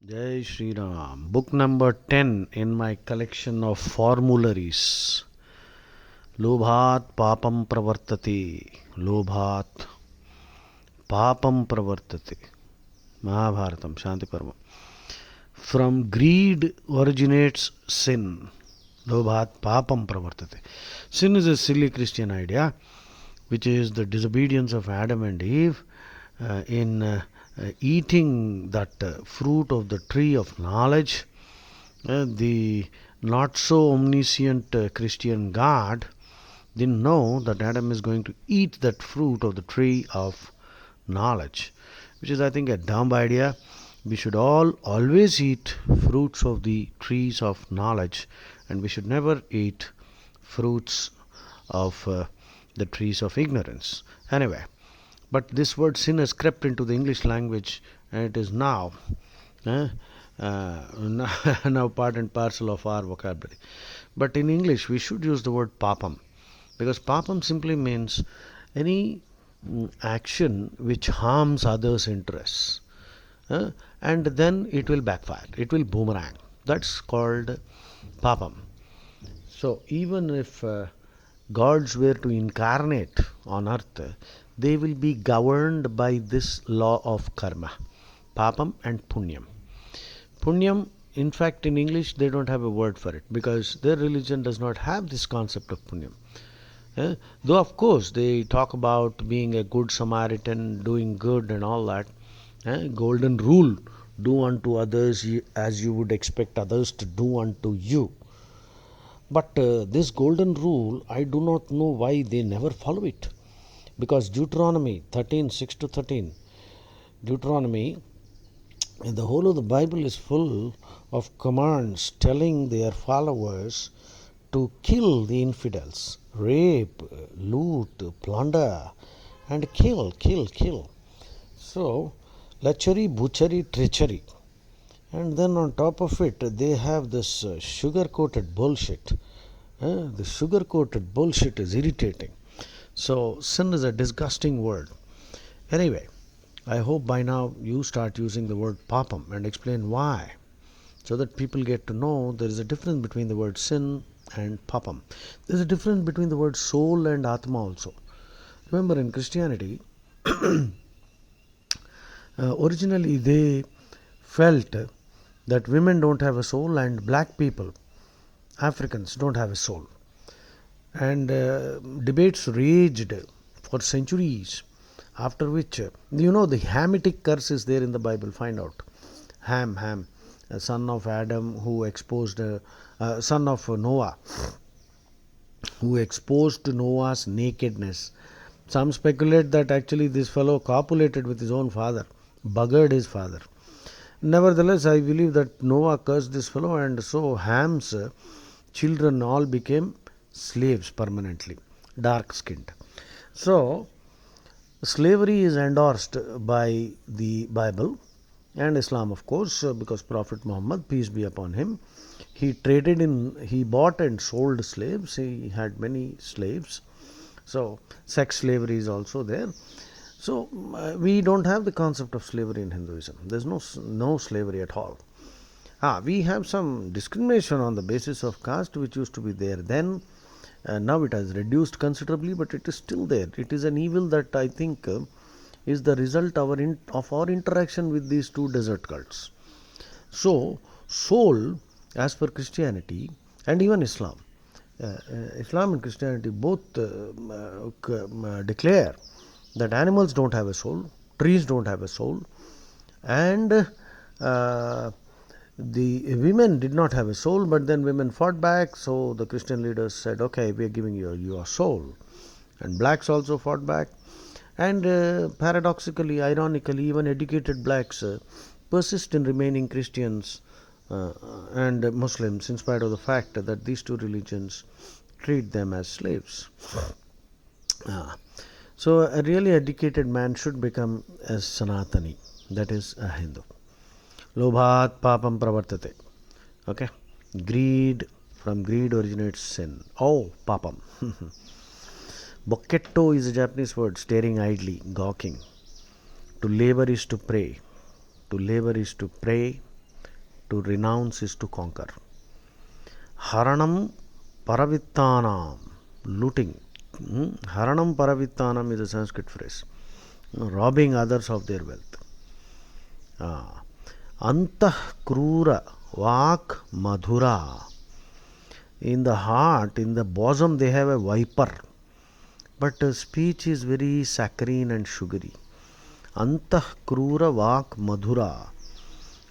Jai Shri Ram. Book number 10 in my collection of formularies. Lobhat papam pravartate. Lobhat papam pravartate. Mahabharatam, Shanti Parva. From greed originates sin. Lobhat papam pravartate. Sin is a silly Christian idea, which is the disobedience of Adam and Eve in eating that fruit of the tree of knowledge. The not so omniscient Christian God didn't know that Adam is going to eat that fruit of the tree of knowledge, which is, I think, a dumb idea. We should all always eat fruits of the trees of knowledge, and we should never eat fruits of the trees of ignorance. Anyway, but this word sin has crept into the English language, and it is now uh, now part and parcel of our vocabulary. But in English, we should use the word papam, because papam simply means any action which harms others' interests, uh, and then it will backfire, it will boomerang. That's called papam. So even if gods were to incarnate on earth, they will be governed by this law of karma, papam and punyam. Punyam, in fact, in English, they don't have a word for it because their religion does not have this concept of punyam. Though, of course, they talk about being a good Samaritan, doing good, and all that. Golden rule: do unto others as you would expect others to do unto you. But this golden rule, I do not know why they never follow it. Because Deuteronomy 13 6 to 13, Deuteronomy, the whole of the Bible is full of commands telling their followers to kill the infidels, rape, loot, plunder, and kill, kill, kill. So, lechery, butchery, treachery. And then on top of it, they have this sugar coated bullshit. The sugar coated bullshit is irritating. So, sin is a disgusting word. Anyway, I hope by now you start using the word papam and explain why, so that people get to know there is a difference between the word sin and papam. There is a difference between the word soul and atma also. Remember, in Christianity, originally they felt that women don't have a soul and black people, Africans, don't have a soul. And debates raged for centuries, after which, the Hamitic curse is there in the Bible. Find out. Ham, a son of Adam who exposed, son of Noah, who exposed Noah's nakedness. Some speculate that actually this fellow copulated with his own father, buggered his father. Nevertheless, I believe that Noah cursed this fellow, and so Ham's children all became slaves permanently, dark skinned. So, slavery is endorsed by the Bible and Islam, of course, because Prophet Muhammad, peace be upon him, he bought and sold slaves. He had many slaves. So, sex slavery is also there. So, we don't have the concept of slavery in Hinduism. There's no slavery at all. We have some discrimination on the basis of caste, which used to be there then. Now it has reduced considerably, but it is still there. It is an evil that I think is the result of our interaction with these two desert cults. So, soul, as per Christianity and even Islam, Islam and Christianity both declare that animals don't have a soul, trees don't have a soul, and the women did not have a soul, but then women fought back. So the Christian leaders said, okay, we are giving you your soul. And blacks also fought back. And paradoxically, ironically, even educated blacks persist in remaining Christians and Muslims, in spite of the fact that these two religions treat them as slaves. So a really educated man should become a Sanatani, that is a Hindu. Lobhat papam pravartate. Okay? Greed, from greed originates sin. Oh, papam. Bocchetto is a Japanese word, staring idly, gawking. To labor is to pray. To labor is to pray. To renounce is to conquer. Haranam paravittanam, looting. Haranam paravittanam is a Sanskrit phrase. Robbing others of their wealth. Antah krura vak madhura. In the heart, in the bosom, they have a viper. But speech is very saccharine and sugary. Antah krura vak madhura.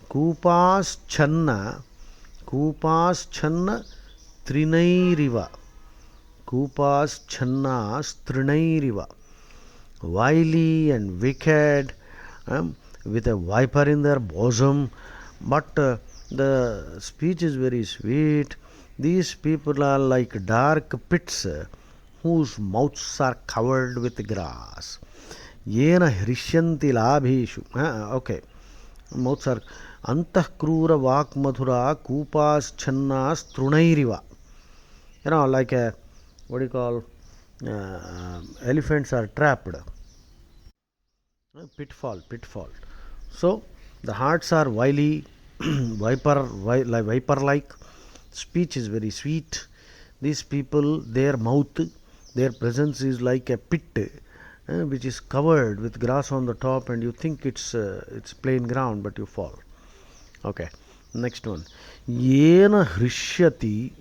Kupas channa trinairiva. Kupas channa trinairiva. Wily and wicked, with a viper in their bosom, but the speech is very sweet. These people are like dark pits whose mouths are covered with grass. Yena hrishyanti labhishu. Okay. Mouths are antah krura vak madhura kupas channas trunairiva. Like a, what do you call, elephants are trapped. Pitfall. So the hearts are wily, viper like. Speech is very sweet. These people, their mouth, their presence is like a pit, which is covered with grass on the top, and you think it's plain ground, but you fall. Okay, next one. Yena hrishanti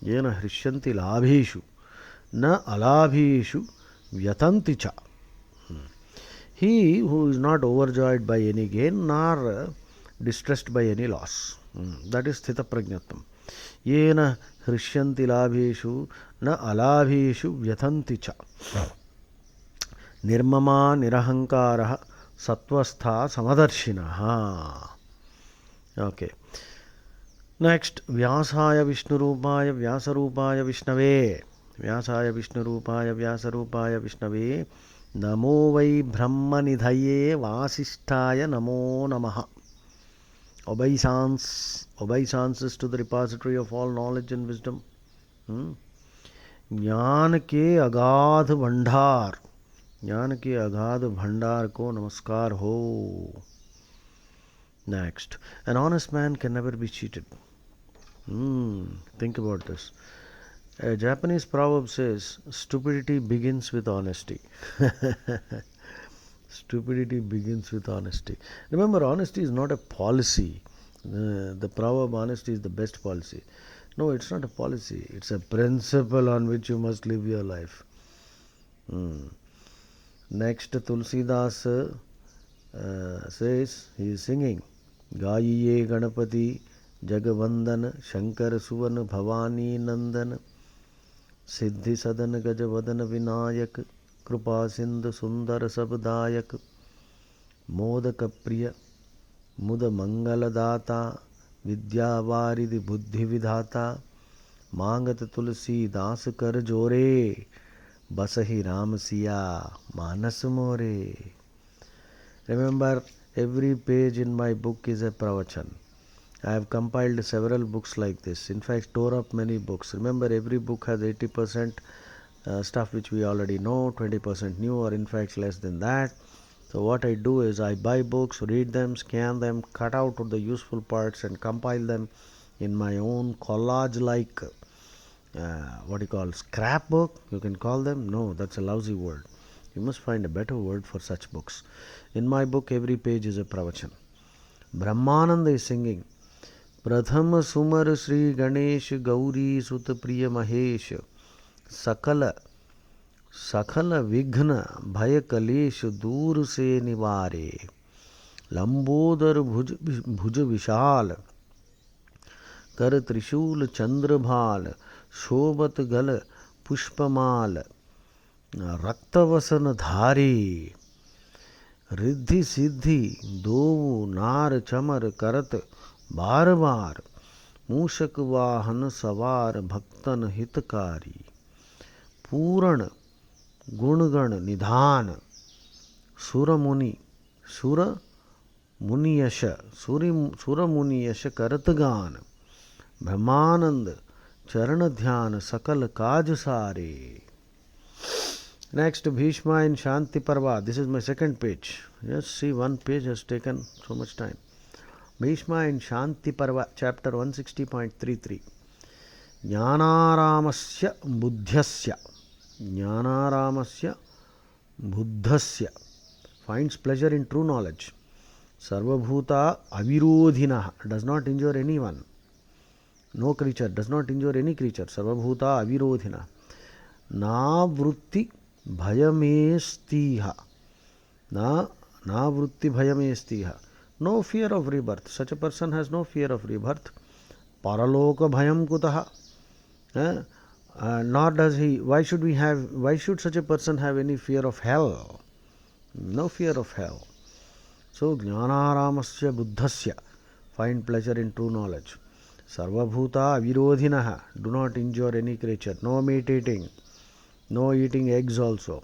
labhishu na alabhishu vyatanti cha. He who is not overjoyed by any gain nor distressed by any loss. That is sthita prajnatam. Yena hrisyanti labhishu na alabhishu vyatanti cha. Nirmama nirahankara satvastha samadarshinaha. Okay. Next, Vyasaya Vishnurupaya Vyasarupaya Vishnave. Vyasaya Vishnurupaya Vyasarupaya Vishnave. Namo vai Brahmanidhaye Vasishtaya Namo Namaha. Obeisances to the repository of all knowledge and wisdom. ज्ञान के अगाध भंडार को नमस्कार हो. Next, an honest man can never be cheated. Think about this. A Japanese proverb says, stupidity begins with honesty. Stupidity begins with honesty. Remember, honesty is not a policy. The proverb, honesty is the best policy. No, it's not a policy. It's a principle on which you must live your life. Next, Tulsidas says, he is singing, Gaiye Ganapati Jagavandan Shankar Suvan Bhavani Nandan Siddhi Sadan Gajavadan Vinayak Krupa Sindhu Sundar Sabdayak Modaka Priya Muda Mangala Data Vidyavaridi Buddhi Vidhata Mangat Tulsi Das Kar Jore Basahi Ram Siya Manas More. Remember, every page in my book is a pravachan. I have compiled several books like this. In fact, tore up many books. Remember, every book has 80% stuff which we already know, 20% new, or in fact less than that. So what I do is I buy books, read them, scan them, cut out the useful parts and compile them in my own collage-like, scrapbook, you can call them. No, that's a lousy word. You must find a better word for such books. In my book, every page is a pravachan. Brahmananda is singing, Pratham Sumar Sri Ganesh Gauri Sut Priya Mahesh Sakala Vighna Bhaya Kalesh Dur Se Nivare Lambodar Bhuj Vishal Kar Trishul Chandrabhal Shobat Gal Pushpamal Raktavasan Dhari Riddhi Siddhi Dovu Nar Chamar Karat Bar Bar Mushak Vahan Savar Bhaktan Hitkari Puran Gungan Nidhan Suramuni Muniyasha Karatgan Brahmanand Charanadhyan Sakal Kajasare. Next, Bhishma in Shanti Parva. This is my second page. Just see, one page has taken so much time. Bhishma in Shanti Parva, chapter 160.33. Jnanaramasya buddhyasya. Jnanaramasya buddhasya finds pleasure in true knowledge. Sarvabhuta avirodhina does not injure anyone. No creature does not injure any creature. Sarvabhuta avirodhina. Na vritti bhayamestiha. Na vritti bhayamestiha. No fear of rebirth. Such a person has no fear of rebirth. Paraloka bhayam kutaha. Nor does he. Why should such a person have any fear of hell? No fear of hell. So, jnanaramasya buddhasya find pleasure in true knowledge. Sarvabhuta avirodhinaha do not injure any creature. No meat eating. No eating eggs also.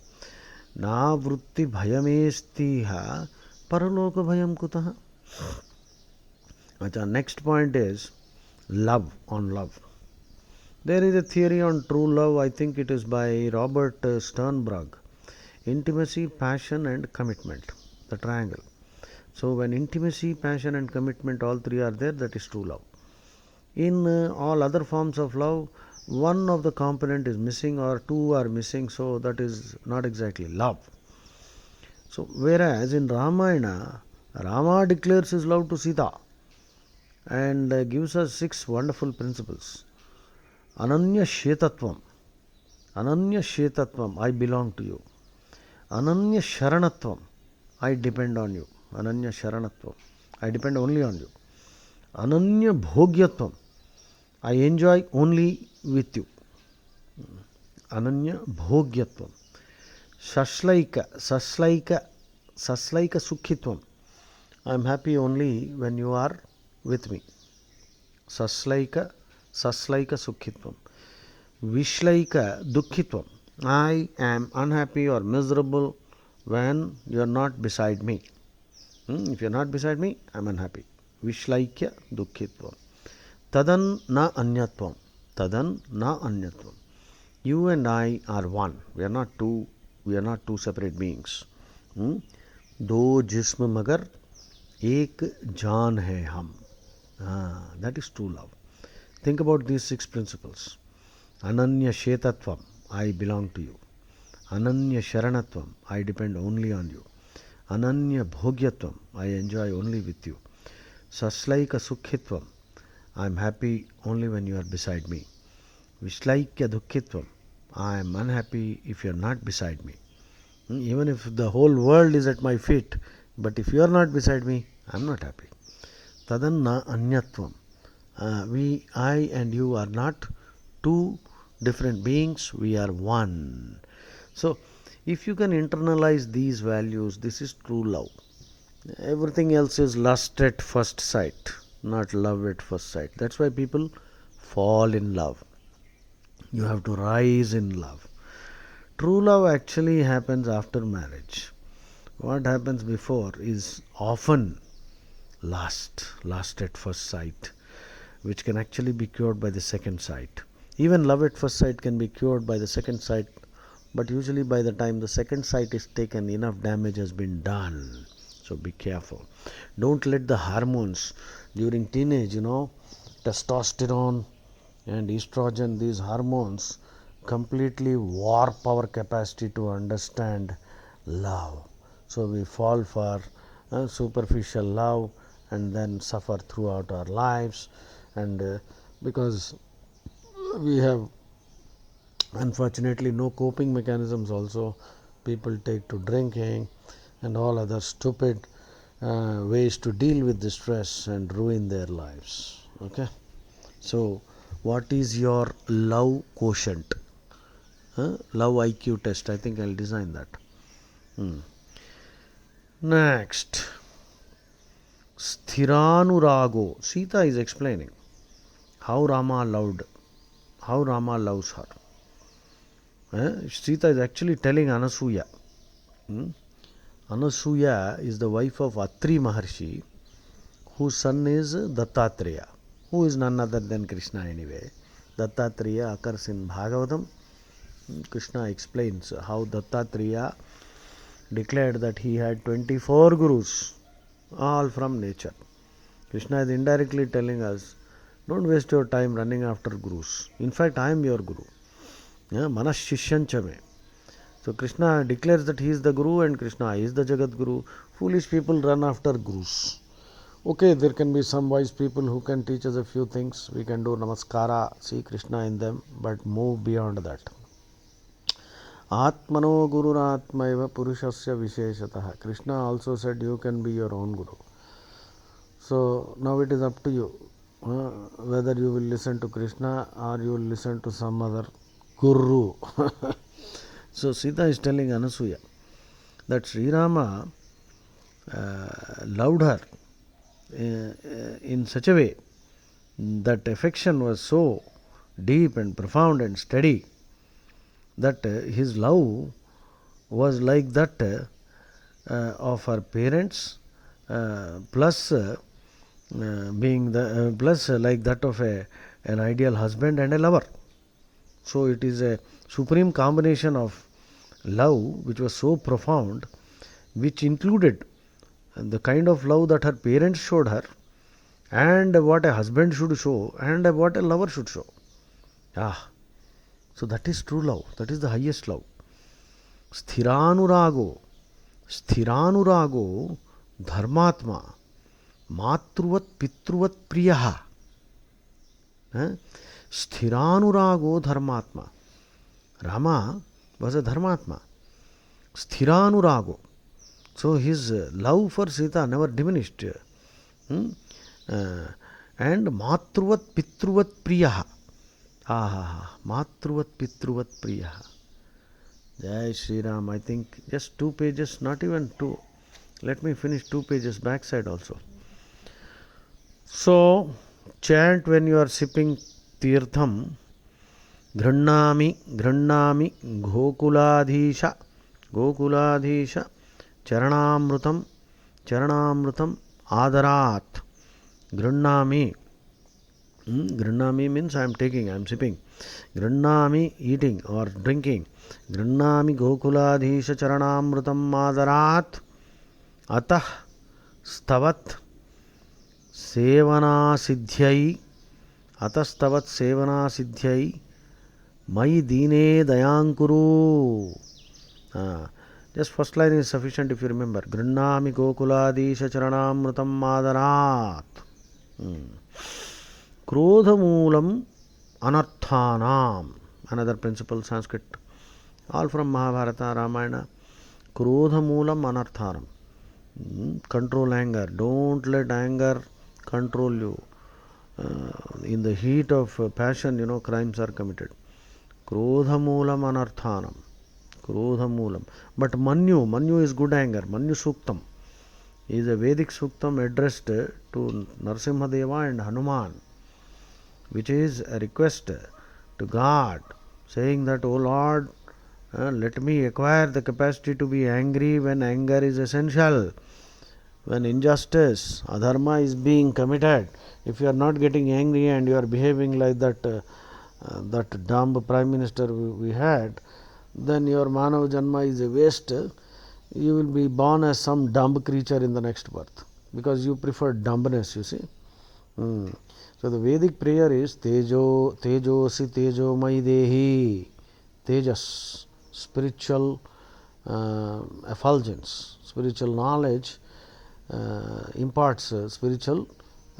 Na vritti bhayamestiha paraloka bhayam kutaha. Next point is love on love. There is a theory on true love. I think it is by Robert Sternberg. Intimacy, passion and commitment. The triangle. So when intimacy, passion and commitment, all three are there, that is true love. In all other forms of love, one of the component is missing or two are missing, so that is not exactly love. So whereas in Ramayana, Rama declares his love to Sita and gives us 6 wonderful principles. Ananya Shetatvam. Ananya Shetatvam, I belong to you. Ananya Sharanatvam, I depend on you. Ananya Sharanatvam, I depend only on you. Ananya Bhogyatvam, I enjoy only with you. Ananya Bhogyatvam. Saslaika Sukhitvam, I am happy only when you are with me. Saslaika Sukhitvam. Vishlaika Dukhitvam, I am unhappy or miserable when you are not beside me. If you are not beside me, I am unhappy. Vishlaikya Dukhitvam. Tadan na anyatvam. Tadan na anyatvam. You and I are one. We are not two separate beings. Do jism magar ek jaan hai hum. That is true love. Think about these 6 principles. Ananya Shetatvam, I belong to you. Ananya Sharanatvam, I depend only on you. Ananya Bhogyatvam, I enjoy only with you. Saslaika Sukhitvam, I am happy only when you are beside me. Vishlaikya Dukhitvam, I am unhappy if you are not beside me. Even if the whole world is at my feet, but if you are not beside me, I am not happy. Tadanna Anyatvam, I and you are not two different beings, we are one. So, if you can internalize these values, this is true love. Everything else is lust at first sight, not love at first sight. That's why people fall in love. You have to rise in love. True love actually happens after marriage. What happens before is often lust at first sight, which can actually be cured by the second sight. Even love at first sight can be cured by the second sight, but usually by the time the second sight is taken, enough damage has been done. So be careful. Don't let the hormones during teenage, testosterone and estrogen, these hormones completely warp our capacity to understand love. So we fall for superficial love and then suffer throughout our lives, and because we have unfortunately no coping mechanisms also, people take to drinking and all other stupid ways to deal with the stress and ruin their lives. Okay, so what is your love quotient? Love IQ test, I think I'll design that. Next, Sthiranurago. Sita is explaining how Rama loves her. Sita is actually telling Anasuya. Anasuya is the wife of Atri Maharshi, whose son is Dattatreya, who is none other than Krishna anyway. Dattatreya occurs in Bhagavatam. Krishna explains how Dattatreya declared that he had 24 gurus, all from nature. Krishna is indirectly telling us, don't waste your time running after gurus. In fact, I am your guru. Yeah, Manas Shishyanchame. So Krishna declares that he is the guru and Krishna is the Jagat Guru. Foolish people run after gurus. Okay, there can be some wise people who can teach us a few things. We can do namaskara, see Krishna in them, but move beyond that. Atmano gururatmaiva purushasya visheshatah. Krishna also said you can be your own guru. So now it is up to you whether you will listen to Krishna or you will listen to some other guru. So Sita is telling Anasuya that Sri Rama loved her in such a way that affection was so deep and profound and steady that his love was like that of her parents plus being the plus like that of an ideal husband and a lover. So it is a supreme combination of love which was so profound, which included the kind of love that her parents showed her, and what a husband should show, and what a lover should show. Ah, so that is true love. That is the highest love. Sthiranurago, Sthiranurago, Dharmatma, Matruvat Pitruvat Priyaha. Sthiranurago Dharmatma. Rama was a Dharmatma. Sthiranurago. So his love for Sita never diminished. And Matruvat Pitruvat Priyaha. Matruvat Pitruvat Priyaha. Jai Shri Ram. I think just 2 pages, not even 2. Let me finish 2 pages backside also. So, chant when you are sipping tirtham. Ghrannami, Ghrannami, Gokuladhisha, Gokuladhisha, Charanamrutam, Charanamrutam, Adarat. Ghrannami. Ghrannami means I am taking, I am sipping. Ghrannami, eating or drinking. Ghrannami Gokuladhisha Charanamrutam Adarat. Atah Stavat Sevana Siddhyai. Atastavat Sevana Siddhyai. Mai Dine Dayankuru. Just first line is sufficient if you remember. Grannami Gokuladisha Charanamrutam Madarat. Krodhamulam Anarthanam. Another principle, Sanskrit. All from Mahabharata, Ramayana. Krodhamulam Anarthanam. Control anger. Don't let anger control you. In the heat of passion, crimes are committed. Krodhamulam Anarthanam. Krodhamulam. But Manyu is good anger. Manyu Suktam is a Vedic Suktam addressed to Narasimhadeva and Hanuman, which is a request to God, saying that, O Lord, let me acquire the capacity to be angry when anger is essential. When injustice, adharma is being committed, if you are not getting angry and you are behaving like that dumb prime minister we had, then your Manav Janma is a waste. You will be born as some dumb creature in the next birth because you prefer dumbness, you see. So the Vedic prayer is Tejosi Tejomai Dehi. Tejas, spiritual effulgence, spiritual knowledge imparts spiritual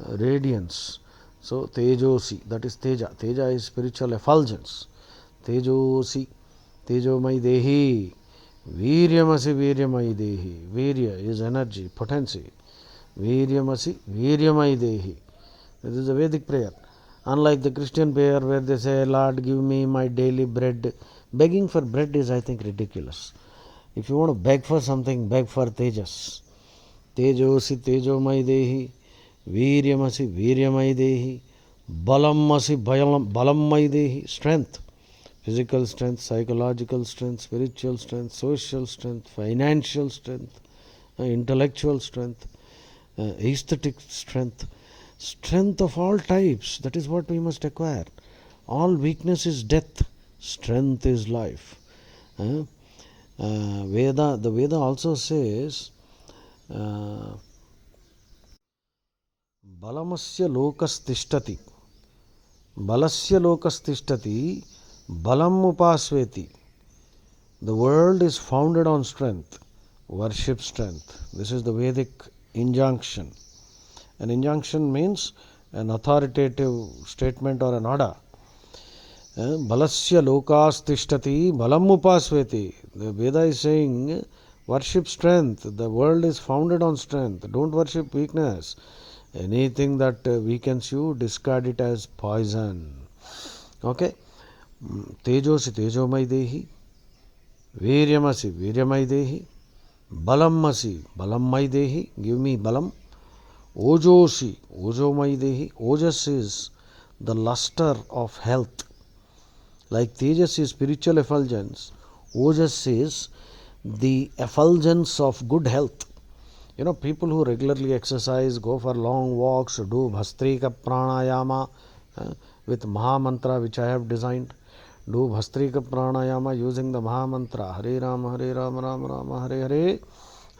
radiance. So Tejosi, that is Teja. Teja is spiritual effulgence. Tejosi, Tejomai Dehi. Viryamasi, Viryamai Dehi. Virya is energy, potency. Viryamasi, Viryamai Dehi. This is a Vedic prayer. Unlike the Christian prayer where they say, Lord, give me my daily bread. Begging for bread is, I think, ridiculous. If you want to beg for something, beg for Tejas. Tejosi Tejomai Dehi. Viryamasi Viryamai Dehi. Balamasi Balammai Dehi. Strength. Physical strength, psychological strength, spiritual strength, social strength, financial strength, intellectual strength, aesthetic strength. Strength of all types. That is what we must acquire. All weakness is death. Strength is life. The Veda also says Balamasya lokasthishtati. Balasya lokasthishtati. Balam upasveti. The world is founded on strength. Worship strength. This is the Vedic injunction. An injunction means an authoritative statement or an order. Balasya lokas tishtati balam upasveti. The Veda is saying, worship strength. The world is founded on strength. Don't worship weakness. Anything that weakens you, discard it as poison. Okay? Tejosi tejomai dehi. Viryamasi viryamai dehi. Balamasi balammai dehi. Give me balam. Ojosi ojomai dehi. Ojas is the luster of health. Like Tejas is spiritual effulgence, Ojas is the effulgence of good health. You know, people who regularly exercise, go for long walks, do Bhastrika Pranayama with Maha Mantra, which I have designed. Do Bhastrika Pranayama using the Maha Mantra, Hare Rama, Rama Rama, Hare Hare,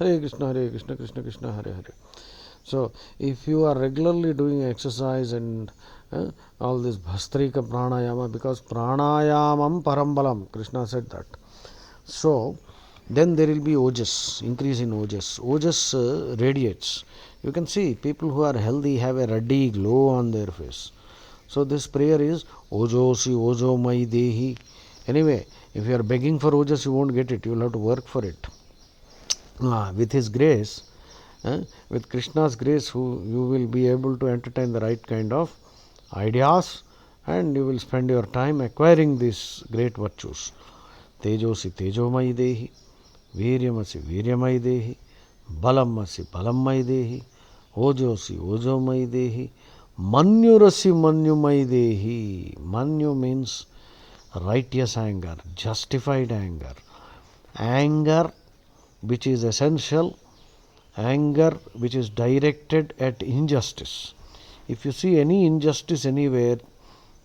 Hare Krishna, Krishna Krishna, Hare Hare. So, if you are regularly doing exercise and all this Bhastrika Pranayama, because Pranayamam Parambalam, Krishna said that. So, then there will be Ojas, increase in Ojas. Ojas radiates. You can see people who are healthy have a ruddy glow on their face. So, this prayer is Ojosi Ojomai Dehi. Anyway, if you are begging for Ojas, you won't get it. You will have to work for it. With His grace, with Krishna's grace, you will be able to entertain the right kind of ideas and you will spend your time acquiring these great virtues. Tejosi tejomai dehi, viryamasi viryamai dehi, balamasi balammai dehi, ojosi ojomai dehi, manyurasi manyumai dehi. Manyu means righteous anger, justified anger, anger which is essential, anger which is directed at injustice. If you see any injustice anywhere,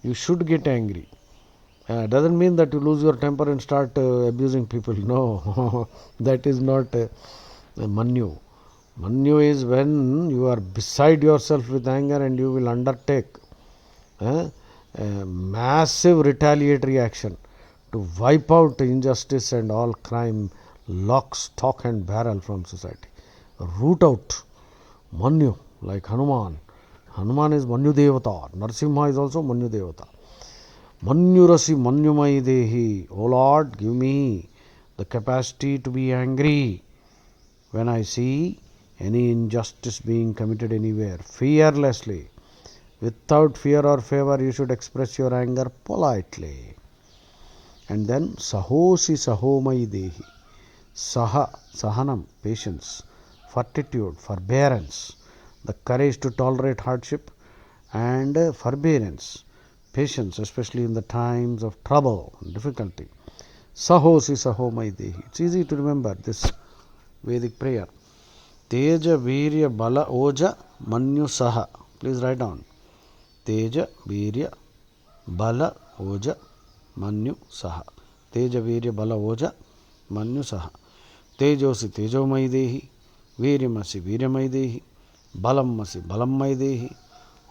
you should get angry. Doesn't mean that you lose your temper and start abusing people. No, that is not manyu. Manyu is when you are beside yourself with anger and you will undertake a massive retaliatory action to wipe out injustice and all crime, lock, stock and barrel from society. Root out Manyu, like Hanuman. Hanuman is Manyu Devata. Narsimha is also Manyu Devata. Manyurasi Manyumai Dehi. O Lord, give me the capacity to be angry when I see any injustice being committed anywhere. Fearlessly. Without fear or favor, you should express your anger politely. And then Sahosi Sahomai Dehi. Saha, Sahanam, patience. Fortitude, forbearance, the courage to tolerate hardship, and forbearance, patience, especially in the times of trouble and difficulty. Sahosi sahomai dehi. It's easy to remember this Vedic prayer. Teja virya bala oja manyu saha. Please write down. Teja virya bala oja manyu saha. Teja virya bala oja manyu saha. Tejosi tejomai dehi. Viryamasi viryamai dehi, balammasi balammai dehi,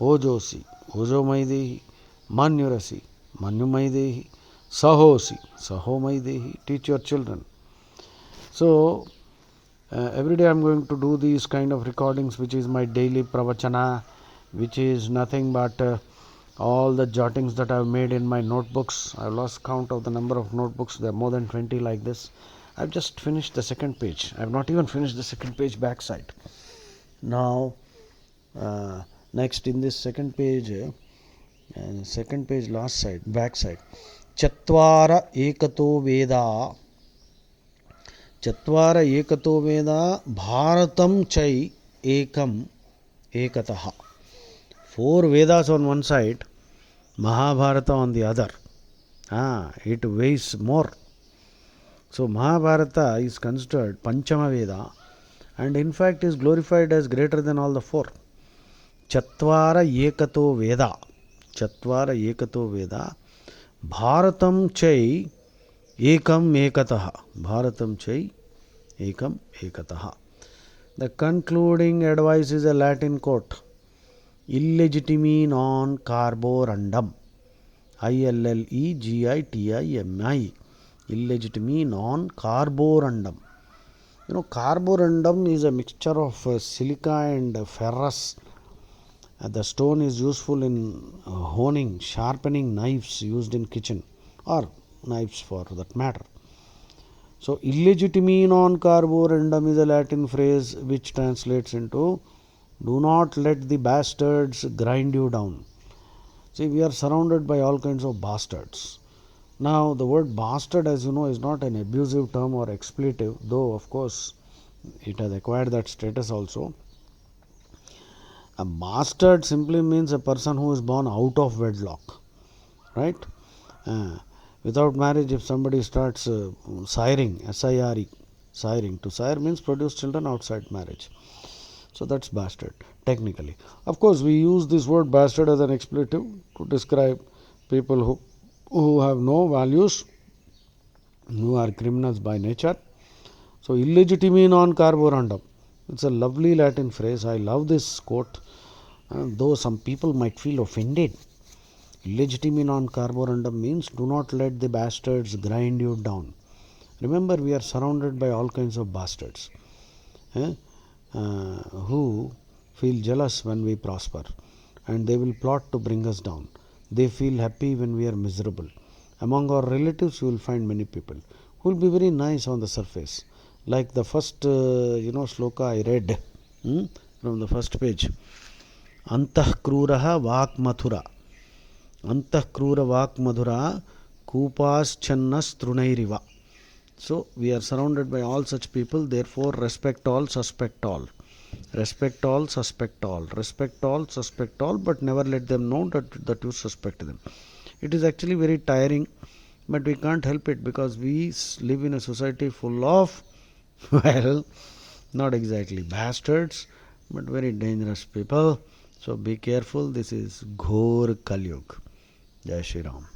ojosi ojomai dehi, manyurasi manyumai dehi, sahosi sahomai dehi. Teach your children. So, every day I am going to do these kind of recordings, which is my daily Pravachana, which is nothing but all the jottings that I have made in my notebooks. I have lost count of the number of notebooks. There are more than 20 like this. I have just finished the second page. I have not even finished the second page backside. Now, next in this second page last side, backside. Chatvara ekato veda. Chatvara ekato veda bharatam chai ekam ekataha. 4 Vedas on one side, Mahabharata on the other. It weighs more. So Mahabharata is considered Panchama Veda and in fact is glorified as greater than all the 4. Chatvara Ekato Veda. Chatvara Ekato Veda. Bharatam Chai Ekam Ekataha. Bharatam Chai Ekam Ekataha. The concluding advice is a Latin quote. illegitimi non carborundum. Illegitimi. Illegitimi non carborundum. Carborundum is a mixture of silica and ferrous. The stone is useful in honing, sharpening knives used in kitchen or knives for that matter. So, illegitimi non carborundum is a Latin phrase which translates into do not let the bastards grind you down. See, we are surrounded by all kinds of bastards. Now, the word bastard, as you know, is not an abusive term or expletive, though, of course, it has acquired that status also. A bastard simply means a person who is born out of wedlock, right? Uh, Without marriage, if somebody starts siring, S-I-R-E, siring, to sire means produce children outside marriage. So that's bastard, technically. Of course, we use this word bastard as an expletive to describe people who have no values, who are criminals by nature. So, illegitimi non carborundum. It's a lovely Latin phrase. I love this quote, though some people might feel offended. Illegitimi non carborundum means do not let the bastards grind you down. Remember, we are surrounded by all kinds of bastards who feel jealous when we prosper, and they will plot to bring us down. They feel happy when we are miserable. Among our relatives, you will find many people who will be very nice on the surface, like the first sloka I read from the first page. Antah kruraha vak mathura. Antah krura vak madhura kupas channas trunairiva. So we are surrounded by all such people, therefore respect all, suspect all. Respect all, suspect all. Respect all, suspect all, but never let them know that you suspect them. It is actually very tiring, but we can't help it because we live in a society full of, well, not exactly bastards, but very dangerous people. So be careful. This is Ghor Kalyug. Jai Shri Ram.